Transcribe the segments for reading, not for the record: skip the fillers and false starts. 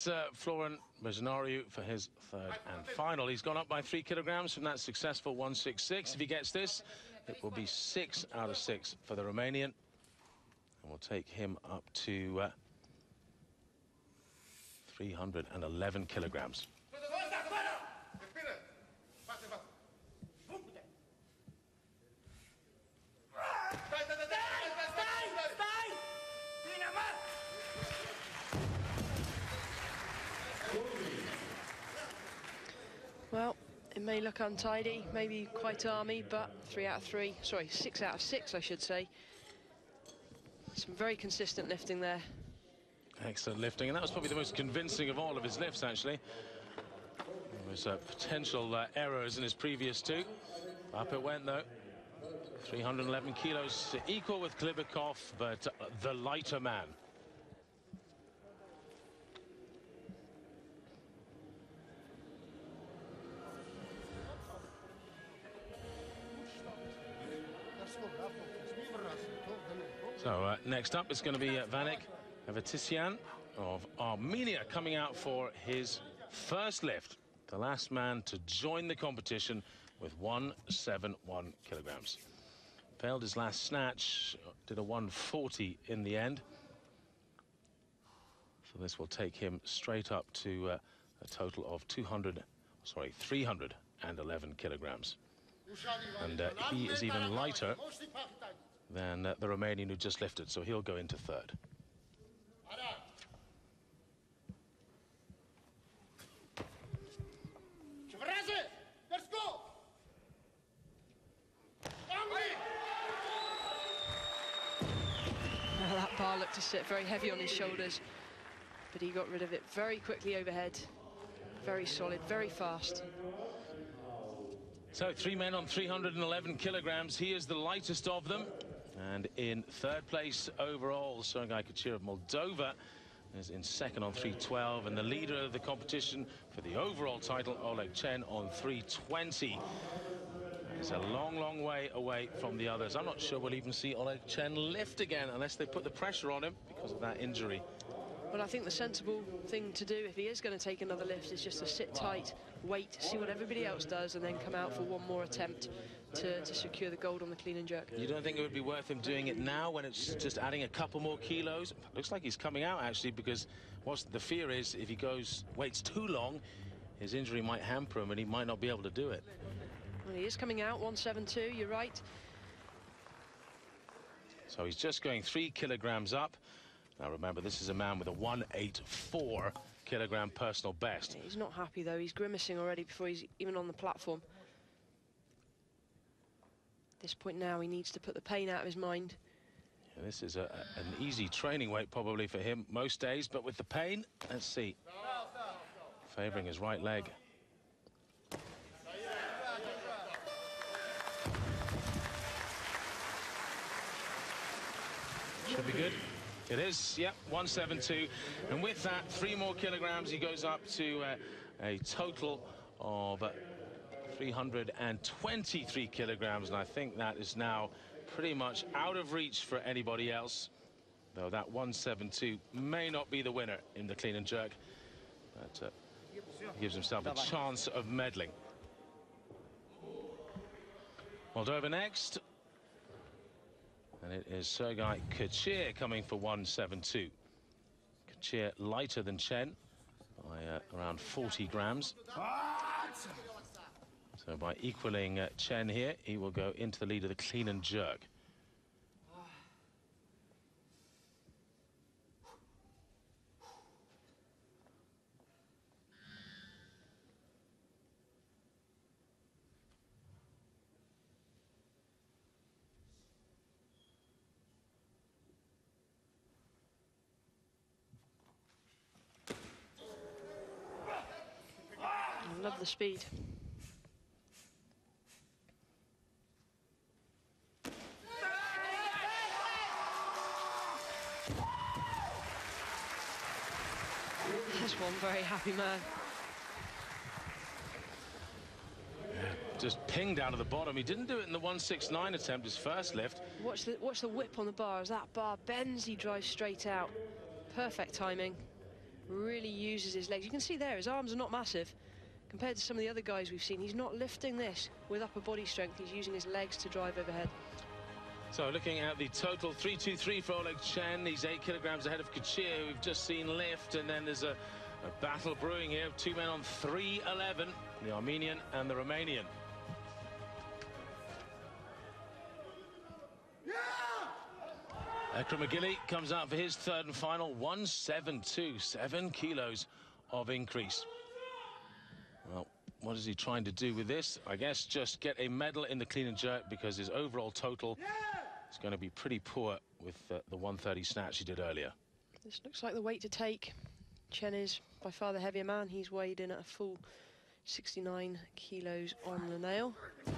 Florent Mercenariu for his third and final. He's gone up by 3 kilograms from that successful 166. If he gets this, it will be 6 out of 6 for the Romanian. And we'll take him up to 311 kilograms. Well, it may look untidy, maybe quite army, but 6 out of 6, I should say. Some very consistent lifting there. Excellent lifting, and that was probably the most convincing of all of his lifts, actually. There was potential errors in his previous two. Up it went, though. 311 kilos, equal with Klibikov, but the lighter man. So next up is going to be Vanek Avatisyan of Armenia coming out for his first lift. The last man to join the competition with 171 kilograms. Failed his last snatch, did a 140 in the end. So this will take him straight up to a total of 311 kilograms. And he is even lighter than the Romanian who just lifted, so he'll go into third. Let's go! Now that bar looked to sit very heavy on his shoulders, but he got rid of it very quickly overhead. Very solid, very fast. So 3 men on 311 kilograms. He is the lightest of them. And in third place overall, Sergei Kachir of Moldova is in second on 312. And the leader of the competition for the overall title, Oleg Chen, on 320. He's a long, long way away from the others. I'm not sure we'll even see Oleg Chen lift again unless they put the pressure on him because of that injury. Well, I think the sensible thing to do if he is going to take another lift is just to sit tight, wait, see what everybody else does, and then come out for one more attempt to secure the gold on the clean and jerk. You don't think it would be worth him doing it now when it's just adding a couple more kilos? It looks like he's coming out, actually, because what the fear is if he waits too long, his injury might hamper him and he might not be able to do it. Well, he is coming out, 172, you're right. So he's just going 3 kilograms up. Now remember, this is a man with a 184 kilogram personal best. He's not happy though, he's grimacing already before he's even on the platform. At this point now, he needs to put the pain out of his mind. Yeah, this is an easy training weight probably for him most days, but with the pain, let's see. Favouring his right leg. Should be good. It is, yep, 172. And with that, 3 more kilograms, he goes up to a total of 323 kilograms. And I think that is now pretty much out of reach for anybody else. Though that 172 may not be the winner in the clean and jerk. But gives himself a chance of meddling. Moldova next. And it is Sergei Kachir coming for 172. Kachir lighter than Chen by around 40 grams. So by equaling Chen here, he will go into the lead of the clean and jerk. I love the speed. That's one very happy man. Just pinged down to the bottom. He didn't do it in the 169 attempt, his first lift. Watch the whip on the bar. As that bar bends, he drives straight out. Perfect timing. Really uses his legs. You can see there, his arms are not massive. Compared to some of the other guys we've seen, he's not lifting this with upper body strength. He's using his legs to drive overhead. So looking at the total, 3-2-3 for Oleg Chen. He's 8 kilograms ahead of Kachir, who we've just seen lift. And then there's a battle brewing here. 2 men on 3-11, the Armenian and the Romanian. Ekram McGilly comes out for his third and final, 172, 7 kilos of increase. Well, what is he trying to do with this? I guess just get a medal in the clean and jerk, because his overall total is going to be pretty poor with the 130 snatch he did earlier. This looks like the weight to take. Chen is by far the heavier man. He's weighed in at a full 69 kilos on the nail. I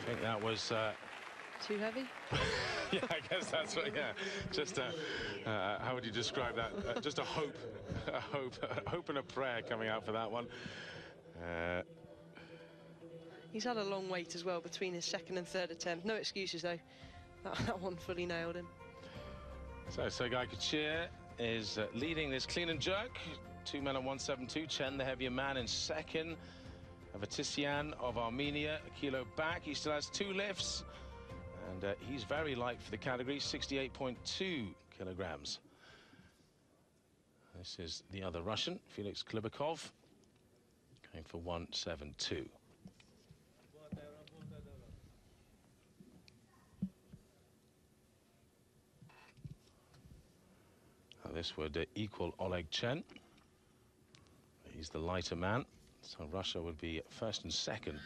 think that was... Too heavy? Yeah, I guess that's right. Yeah, just how would you describe that? Just a hope and a prayer coming out for that one. He's had a long wait as well between his second and third attempt. No excuses though. That one fully nailed him. So Sergei Kachir is leading this clean and jerk. 2 men on 172. Chen, the heavier man, in second. Avatissian of Armenia, a kilo back. He still has 2 lifts. And he's very light for the category, 68.2 kilograms. This is the other Russian, Felix Klibakov, going for 172. Now this would equal Oleg Chen. He's the lighter man, so Russia would be first and second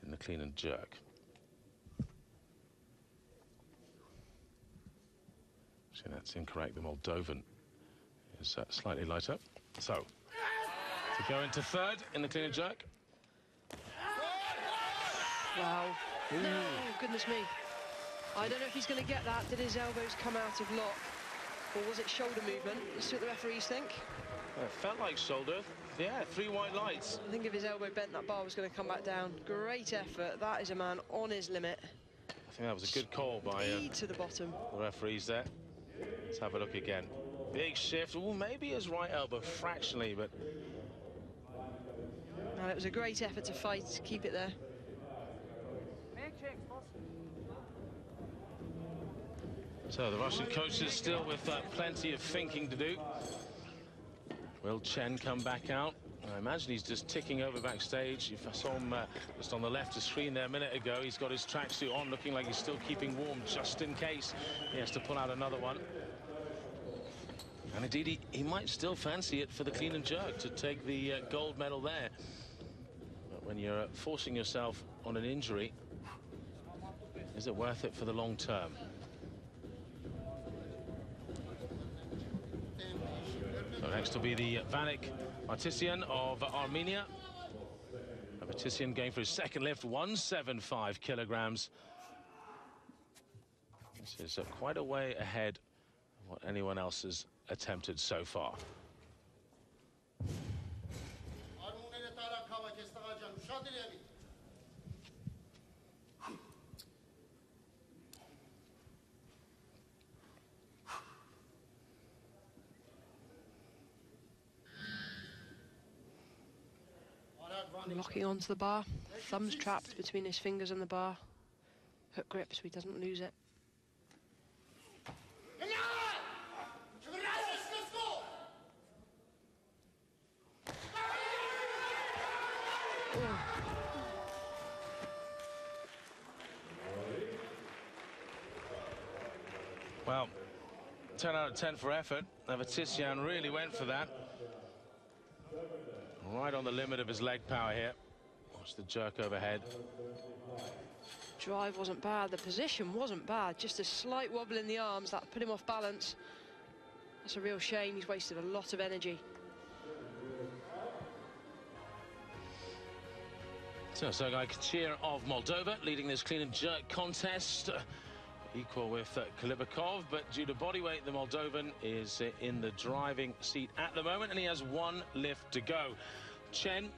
in the clean and jerk. See, that's incorrect. The Moldovan is slightly lighter. So, to go into third in the clean and jerk. Wow. No, goodness me. I don't know if he's going to get that. Did his elbows come out of lock? Or was it shoulder movement? Let's see what the referees think. It felt like shoulder. Yeah, 3 white lights. I think if his elbow bent, that bar was going to come back down. Great effort. That is a man on his limit. I think that was a good call by to the bottom. The referees there. Let's have a look again. Big shift. Ooh, maybe his right elbow fractionally, but... And it was a great effort to fight, to keep it there. So the Russian coach is still with plenty of thinking to do. Will Chen come back out? I imagine he's just ticking over backstage. If I saw him just on the left of the screen there a minute ago, he's got his tracksuit on, looking like he's still keeping warm, just in case he has to pull out another one. And indeed, he might still fancy it for the clean and jerk to take the gold medal there. But when you're forcing yourself on an injury, is it worth it for the long term? So next will be the Vanik Avatissian of Armenia. Avatissian going for his second lift, 175 kilograms. This is quite a way ahead of what anyone else has attempted so far. Locking onto the bar, thumbs trapped between his fingers and the bar. Hook grip so he doesn't lose it. Well, 10 out of 10 for effort. Avatissian really went for that. Right on the limit of his leg power here. Watch the jerk overhead. Drive wasn't bad, the position wasn't bad, just a slight wobble in the arms that put him off balance. That's a real shame, he's wasted a lot of energy. So Sergei Kachir of Moldova leading this clean and jerk contest. Equal with Klibakov, but due to body weight, the Moldovan is in the driving seat at the moment, and he has 1 lift to go. Chen,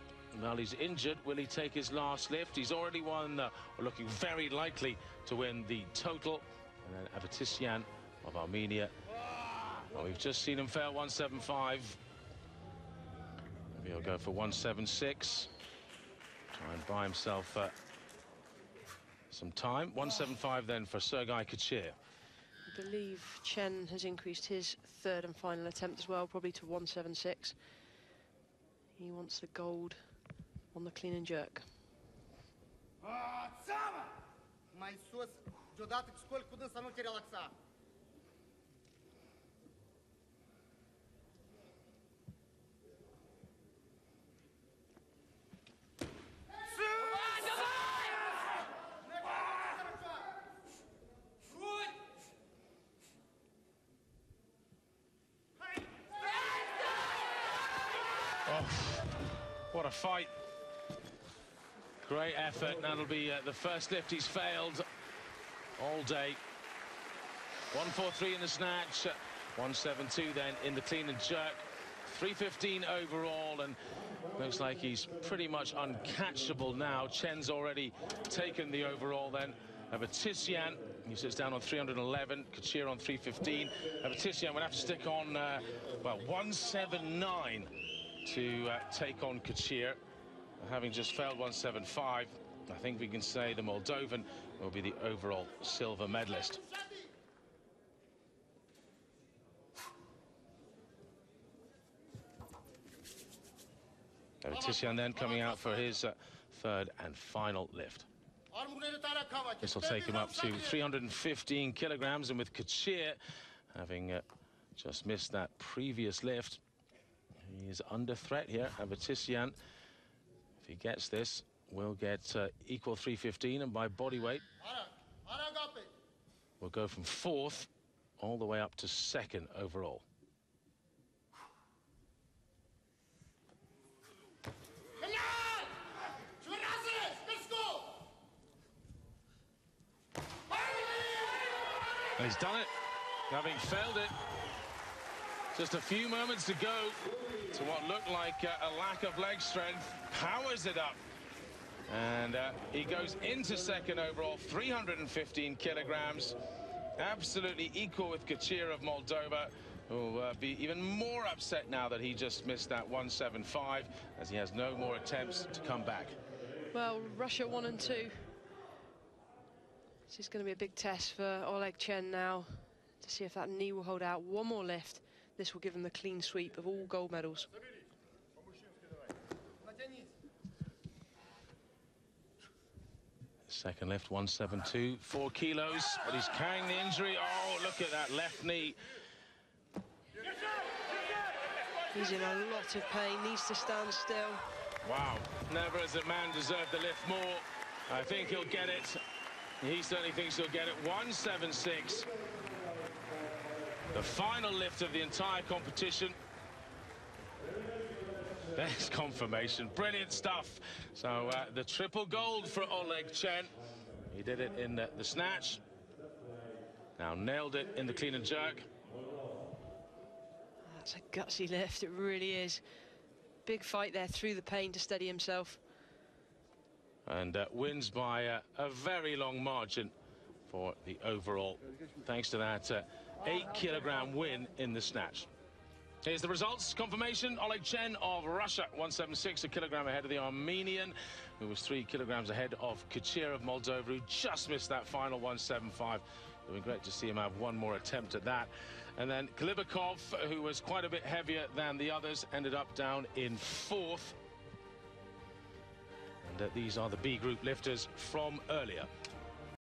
well, he's injured. Will he take his last lift? He's already won, or looking very likely to win the total. And then Avatissian of Armenia Well, we've just seen him fail 175. Maybe he'll go for 176. Try and buy himself some time. 175 then for Sergei Kachir. I believe Chen has increased his third and final attempt as well, probably to 176. He wants the gold on the clean and jerk. Oh, what a fight. Great effort. That'll be the first lift he's failed all day. 143 in the snatch, 172 then in the clean and jerk. 315 overall, and looks like he's pretty much uncatchable now. Chen's already taken the overall then. Avatisian, he sits down on 311, Kachir on 315. Avatisian would have to stick on, well, 179 to take on Kachir. Having just failed 175, I think we can say the Moldovan will be the overall silver medalist. Avatisian then coming out for his third and final lift. This will take him up to 315 kilograms, and with Kachir having just missed that previous lift, he is under threat here. Avatisian, if he gets this, will get equal 315, and by body weight will go from fourth all the way up to second overall. And he's done it, having failed it. Just a few moments to go to what looked like a lack of leg strength. Powers it up. And he goes into second overall, 315 kilograms. Absolutely equal with Kachir of Moldova, who will be even more upset now that he just missed that 175, as he has no more attempts to come back. Well, Russia 1 and 2. This is going to be a big test for Oleg Chen now, to see if that knee will hold out. One more lift. This will give him the clean sweep of all gold medals. Second lift, 172, 4 kilos, but he's carrying the injury. Oh, look at that left knee. He's in a lot of pain, needs to stand still. Wow, never has a man deserved the lift more. I think he'll get it. He certainly thinks he'll get it. 176. The final lift of the entire competition. There's confirmation. Brilliant stuff. So the triple gold for Oleg Chen. He did it in the snatch. Now nailed it in the clean and jerk. That's a gutsy lift, it really is. Big fight there through the pain to steady himself. And wins by a very long margin for the overall, thanks to that 8-kilogram win in the snatch. Here's the results. Confirmation: Oleg Chen of Russia, 176, a kilogram ahead of the Armenian, who was 3 kilograms ahead of Kachir of Moldova, who just missed that final 175. It would be great to see him have one more attempt at that. And then Glibakov, who was quite a bit heavier than the others, ended up down in fourth. And these are the B group lifters from earlier.